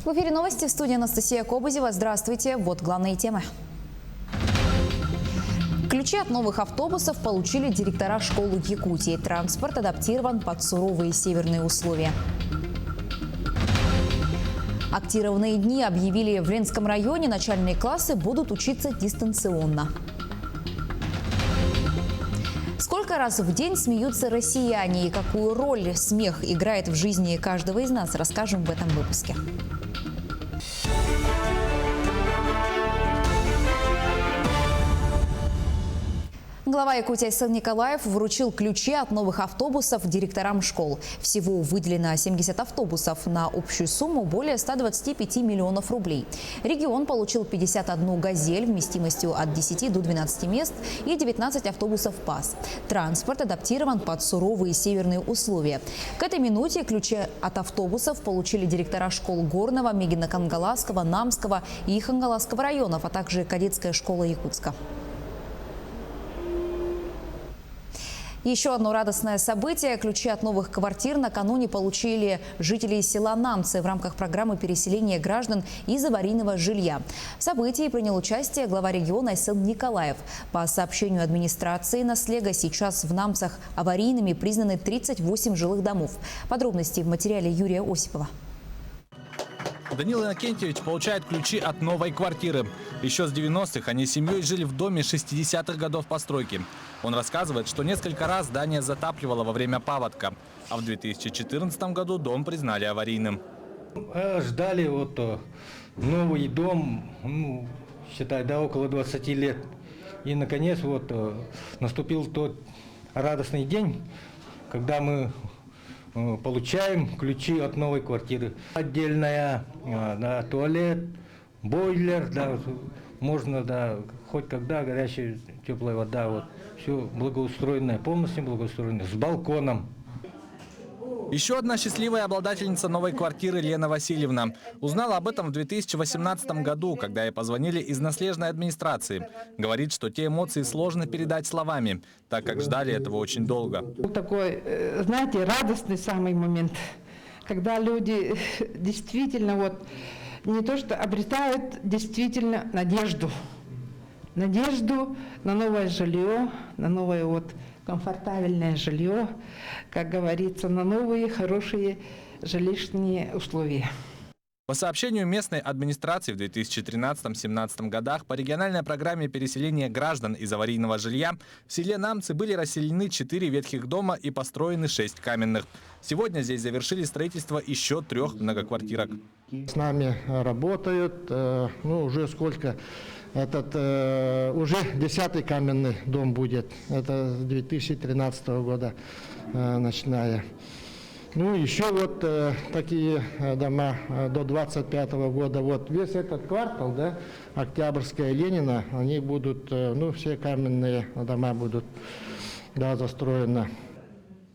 В эфире новости, в студии Анастасия Кобызева. Здравствуйте. Вот главные темы. Ключи от новых автобусов получили директора школ Якутии. Транспорт адаптирован под суровые северные условия. Актированные дни объявили в Ленском районе. Начальные классы будут учиться дистанционно. Сколько раз в день смеются россияне и какую роль смех играет в жизни каждого из нас, расскажем в этом выпуске. Глава Якутии Айсен Николаев вручил ключи от новых автобусов директорам школ. Всего выделено 70 автобусов на общую сумму более 125 миллионов рублей. Регион получил 51 «Газель» вместимостью от 10 до 12 мест и 19 автобусов ПАС. Транспорт адаптирован под суровые северные условия. К этой минуте ключи от автобусов получили директора школ Горного, Мегино-Кангаласского, Намского и Хангаласского районов, а также кадетская школа Якутска. Еще одно радостное событие. Ключи от новых квартир накануне получили жители села Намцы в рамках программы переселения граждан из аварийного жилья. В событии принял участие глава региона Айсен Николаев. По сообщению администрации Наслега, сейчас в Намцах аварийными признаны 38 жилых домов. Подробности в материале Юрия Осипова. Данил Иннокентьевич получает ключи от новой квартиры. Еще с 90-х они с семьей жили в доме 60-х годов постройки. Он рассказывает, что несколько раз здание затапливало во время паводка. А в 2014 году дом признали аварийным. Ждали новый дом, считай, около 20 лет. И, наконец, наступил тот радостный день, когда мы получаем ключи от новой квартиры. Отдельная, туалет, бойлер, можно, хоть когда горячая, теплая вода, все благоустроенное, полностью благоустроенное, с балконом. Еще одна счастливая обладательница новой квартиры Лена Васильевна узнала об этом в 2018 году, когда ей позвонили из наследной администрации. Говорит, что те эмоции сложно передать словами, так как ждали этого очень долго. Такой, знаете, радостный самый момент, когда люди действительно не то что обретают действительно надежду. Надежду на новое жилье, на новое комфортабельное жилье, как говорится, на новые хорошие жилищные условия. По сообщению местной администрации, в 2013-2017 годах по региональной программе переселения граждан из аварийного жилья в селе Намцы были расселены 4 ветхих дома и построены 6 каменных. Сегодня здесь завершили строительство еще 3 многоквартирок. С нами работают, уже сколько? Уже 10-й каменный дом будет, это с 2013 года начиная. Еще такие дома до 25 года. Весь этот квартал, Октябрьская, Ленина, они будут, все каменные дома будут, застроены.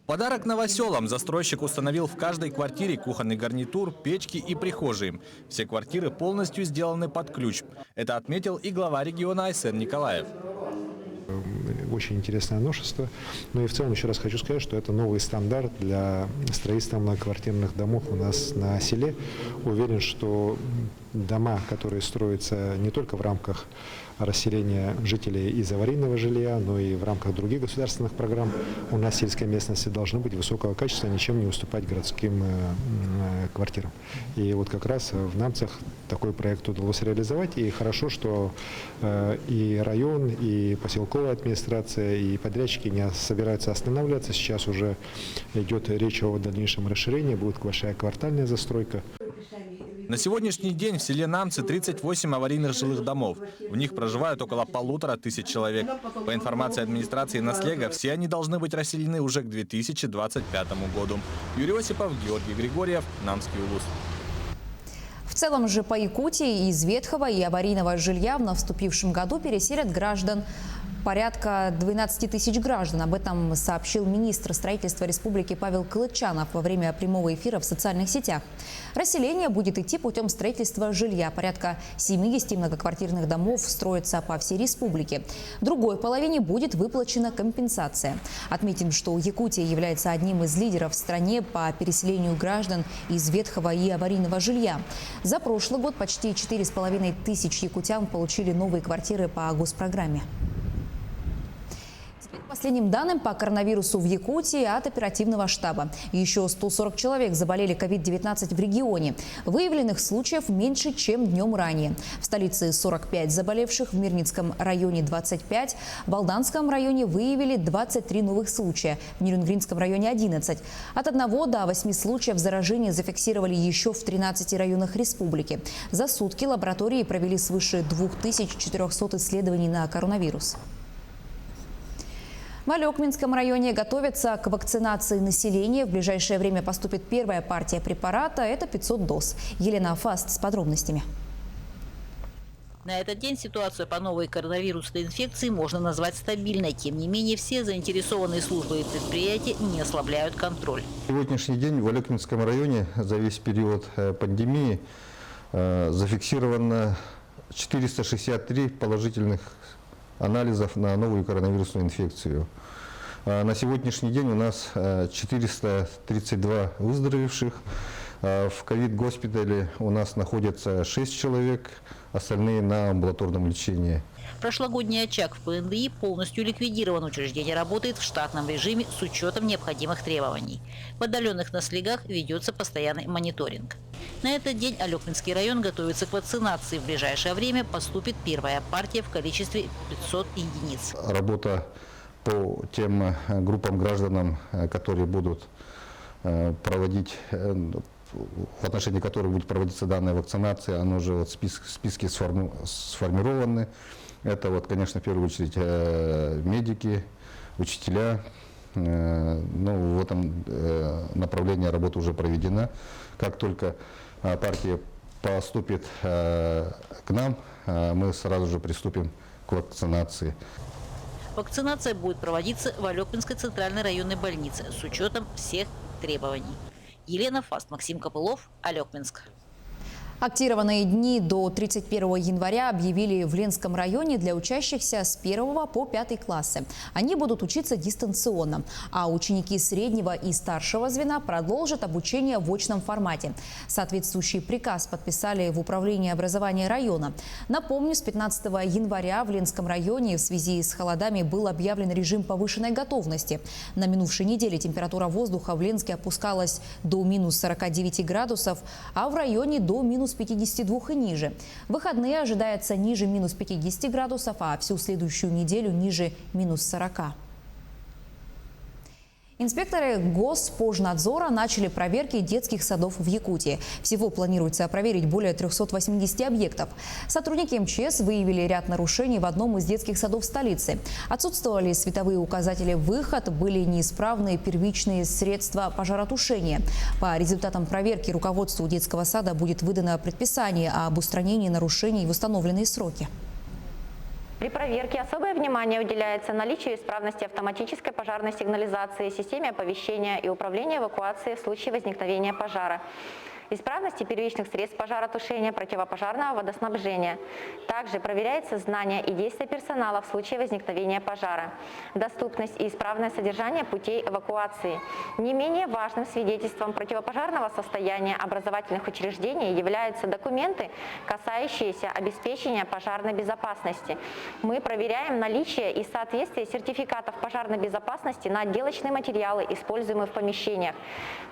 Подарок новоселам застройщик установил в каждой квартире кухонный гарнитур, печки и прихожие. Все квартиры полностью сделаны под ключ. Это отметил и глава региона Айсен Николаев. Очень интересное новшество. И в целом еще раз хочу сказать, что это новый стандарт для строительства многоквартирных домов у нас на селе. Уверен, что дома, которые строятся не только в рамках расселения жителей из аварийного жилья, но и в рамках других государственных программ у нас в сельской местности должны быть высокого качества, ничем не уступать городским квартирам. И как раз в Намцах такой проект удалось реализовать. И хорошо, что и район, и поселковая администрация, и подрядчики не собираются останавливаться. Сейчас уже идет речь о дальнейшем расширении, будет большая квартальная застройка. На сегодняшний день в селе Намцы 38 аварийных жилых домов. В них проживают около 1500 человек. По информации администрации Наслега, все они должны быть расселены уже к 2025 году. Юрий Осипов, Георгий Григорьев, Намский улус. В целом же по Якутии из ветхого и аварийного жилья в наступившем году переселят граждан Порядка 12 тысяч граждан. Об этом сообщил министр строительства республики Павел Кылычанов во время прямого эфира в социальных сетях. Расселение будет идти путем строительства жилья. Порядка 70 многоквартирных домов строятся по всей республике. Другой половине будет выплачена компенсация. Отметим, что Якутия является одним из лидеров в стране по переселению граждан из ветхого и аварийного жилья. За прошлый год почти 4,5 тысяч якутян получили новые квартиры по госпрограмме. По последним данным по коронавирусу в Якутии от оперативного штаба. Еще 140 человек заболели COVID-19 в регионе. Выявленных случаев меньше, чем днем ранее. В столице 45 заболевших, в Мирницком районе 25, в Алданском районе выявили 23 новых случая, в Нерюнгринском районе 11. От 1 до 8 случаев заражения зафиксировали еще в 13 районах республики. За сутки лаборатории провели свыше 2400 исследований на коронавирус. В Алекминском районе готовятся к вакцинации населения. В ближайшее время поступит первая партия препарата. Это 500 доз. Елена Фаст с подробностями. На этот день ситуацию по новой коронавирусной инфекции можно назвать стабильной. Тем не менее, все заинтересованные службы и предприятия не ослабляют контроль. Сегодняшний день в Алекминском районе за весь период пандемии зафиксировано 463 положительных анализов на новую коронавирусную инфекцию. На сегодняшний день у нас 432 выздоровевших. В ковид-госпитале у нас находится 6 человек, остальные на амбулаторном лечении. Прошлогодний очаг в ПНДИ полностью ликвидирован. Учреждение работает в штатном режиме с учетом необходимых требований. В отдаленных наследах ведется постоянный мониторинг. На этот день Алекминский район готовится к вакцинации. В ближайшее время поступит первая партия в количестве 500 единиц. Работа по тем группам гражданам, которые будут проводить, в отношении которых будет проводиться данная вакцинация, она уже в списке сформированы. Это, конечно, в первую очередь медики, учителя. В этом направлении работа уже проведена. Как только партия поступит к нам, мы сразу же приступим к вакцинации. Вакцинация будет проводиться в Алекминской центральной районной больнице с учетом всех требований. Елена Фаст, Максим Копылов, Алекминск. Актированные дни до 31 января объявили в Ленском районе для учащихся с 1 по 5 классы. Они будут учиться дистанционно, а ученики среднего и старшего звена продолжат обучение в очном формате. Соответствующий приказ подписали в управлении образования района. Напомню, с 15 января в Ленском районе в связи с холодами был объявлен режим повышенной готовности. На минувшей неделе температура воздуха в Ленске опускалась до минус 49 градусов, а в районе до минус 52 и ниже. В выходные ожидается ниже минус 50 градусов, а всю следующую неделю ниже минус 40. Инспекторы Госпожнадзора начали проверки детских садов в Якутии. Всего планируется проверить более 380 объектов. Сотрудники МЧС выявили ряд нарушений в одном из детских садов столицы. Отсутствовали световые указатели «Выход», были неисправные первичные средства пожаротушения. По результатам проверки руководству детского сада будет выдано предписание об устранении нарушений в установленные сроки. При проверке особое внимание уделяется наличию исправности автоматической пожарной сигнализации, системе оповещения и управления эвакуацией в случае возникновения пожара, исправности первичных средств пожаротушения, противопожарного водоснабжения. Также проверяется знание и действия персонала в случае возникновения пожара, доступность и исправное содержание путей эвакуации. Не менее важным свидетельством противопожарного состояния образовательных учреждений являются документы, касающиеся обеспечения пожарной безопасности. Мы проверяем наличие и соответствие сертификатов пожарной безопасности на отделочные материалы, используемые в помещениях,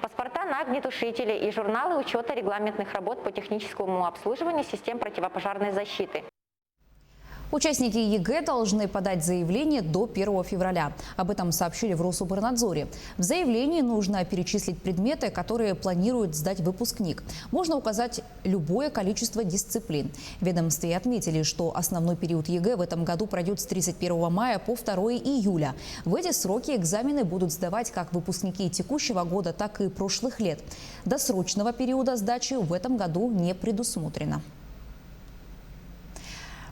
паспорта на огнетушители и журналы учета регламентных работ по техническому обслуживанию систем противопожарной защиты. Участники ЕГЭ должны подать заявление до 1 февраля. Об этом сообщили в Рособорнадзоре. В заявлении нужно перечислить предметы, которые планирует сдать выпускник. Можно указать любое количество дисциплин. В ведомстве отметили, что основной период ЕГЭ в этом году пройдет с 31 мая по 2 июля. В эти сроки экзамены будут сдавать как выпускники текущего года, так и прошлых лет. Досрочного периода сдачи в этом году не предусмотрено.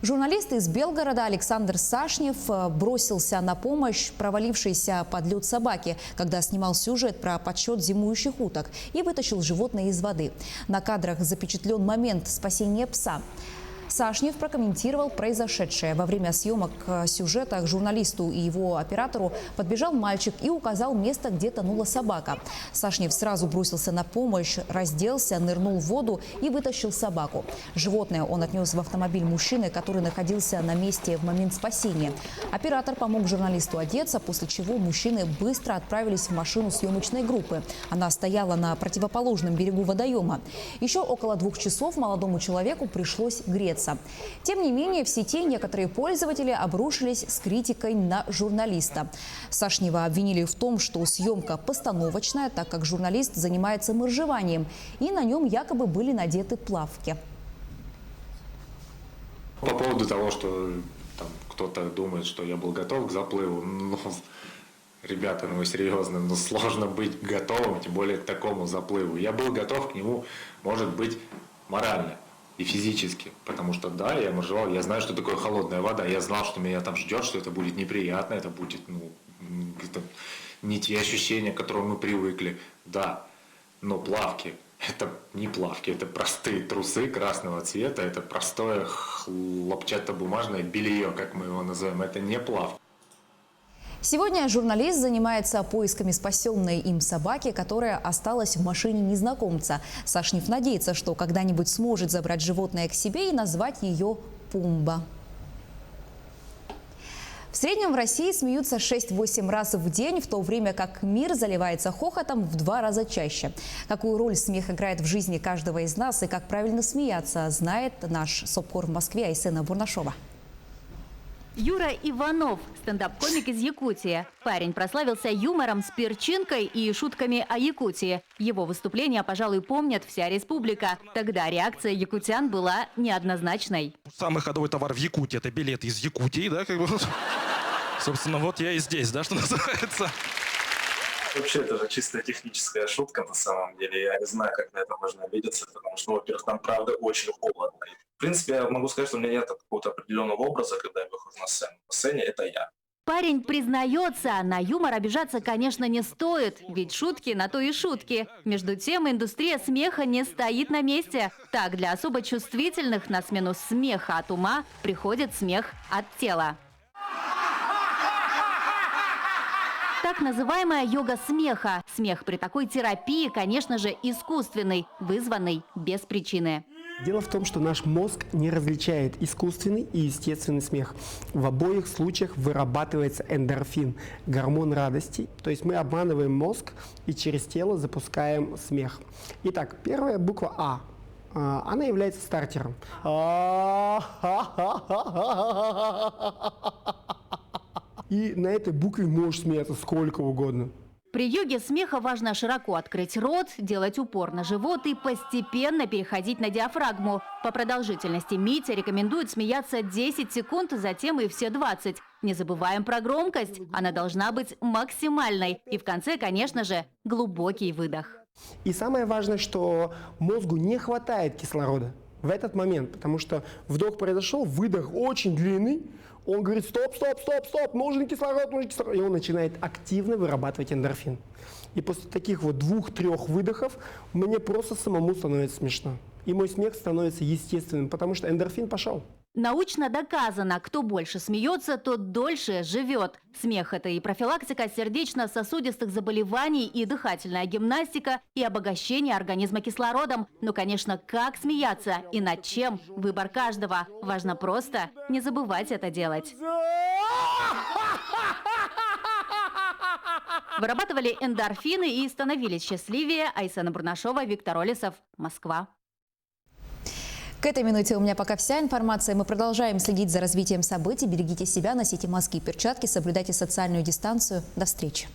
Журналист из Белгорода Александр Сашнев бросился на помощь провалившейся под лед собаке, когда снимал сюжет про подсчет зимующих уток и вытащил животное из воды. На кадрах запечатлен момент спасения пса. Сашнев прокомментировал произошедшее. Во время съемок сюжета к журналисту и его оператору подбежал мальчик и указал место, где тонула собака. Сашнев сразу бросился на помощь, разделся, нырнул в воду и вытащил собаку. Животное он отнес в автомобиль мужчины, который находился на месте в момент спасения. Оператор помог журналисту одеться, после чего мужчины быстро отправились в машину съемочной группы. Она стояла на противоположном берегу водоема. Еще около 2 часов молодому человеку пришлось греться. Тем не менее, в сети некоторые пользователи обрушились с критикой на журналиста. Сашнева обвинили в том, что съемка постановочная, так как журналист занимается моржеванием, и на нем якобы были надеты плавки. По поводу того, что там кто-то думает, что я был готов к заплыву, ребята, вы серьезно, сложно быть готовым, тем более к такому заплыву. Я был готов к нему, может быть, морально и физически, потому что да, я моржевал, я знаю, что такое холодная вода, я знал, что меня там ждет, что это будет неприятно, это будет это не те ощущения, к которым мы привыкли, да, но плавки, это не плавки, это простые трусы красного цвета, это простое хлопчатобумажное белье, как мы его называем, это не плавки. Сегодня журналист занимается поисками спасенной им собаки, которая осталась в машине незнакомца. Сашнев надеется, что когда-нибудь сможет забрать животное к себе и назвать ее Пумба. В среднем в России смеются 6-8 раз в день, в то время как мир заливается хохотом в 2 раза чаще. Какую роль смех играет в жизни каждого из нас и как правильно смеяться, знает наш СОПКОР в Москве Айсена Бурнашова. Юра Иванов – стендап-комик из Якутии. Парень прославился юмором с перчинкой и шутками о Якутии. Его выступления, пожалуй, помнит вся республика. Тогда реакция якутян была неоднозначной. Самый ходовой товар в Якутии – это билеты из Якутии, да, как бы. Собственно, вот я и здесь, да, что называется. Вообще, это же чисто техническая шутка на самом деле. Я не знаю, как на это можно обидеться, потому что, во-первых, там правда очень холодно. В принципе, я могу сказать, что у меня нет какого-то определенного образа, когда я выхожу на сцену. На сцене это я. Парень признается, на юмор обижаться, конечно, не стоит, ведь шутки на то и шутки. Между тем, индустрия смеха не стоит на месте. Так, для особо чувствительных на смену смеха от ума приходит смех от тела. Так называемая йога смеха. Смех при такой терапии, конечно же, искусственный, вызванный без причины. Дело в том, что наш мозг не различает искусственный и естественный смех. В обоих случаях вырабатывается эндорфин, гормон радости. То есть мы обманываем мозг и через тело запускаем смех. Итак, первая буква А. Она является стартером. И на этой букве можешь смеяться сколько угодно. При йоге смеха важно широко открыть рот, делать упор на живот и постепенно переходить на диафрагму. По продолжительности Митя рекомендует смеяться 10 секунд, затем и все 20. Не забываем про громкость. Она должна быть максимальной. И в конце, конечно же, глубокий выдох. И самое важное, что мозгу не хватает кислорода в этот момент, потому что вдох произошел, выдох очень длинный. Он говорит: стоп, стоп, стоп, стоп, нужен кислород, нужен кислород. И он начинает активно вырабатывать эндорфин. И после таких вот 2-3 выдохов мне просто самому становится смешно. И мой смех становится естественным, потому что эндорфин пошел. Научно доказано, кто больше смеется, тот дольше живет. Смех – это и профилактика сердечно-сосудистых заболеваний, и дыхательная гимнастика, и обогащение организма кислородом. Но, конечно, как смеяться и над чем – выбор каждого. Важно просто не забывать это делать. Вырабатывали эндорфины и становились счастливее. Айсена Бурнашова, Виктор Олесов, Москва. К этой минуте у меня пока вся информация. Мы продолжаем следить за развитием событий. Берегите себя, носите маски и перчатки, соблюдайте социальную дистанцию. До встречи.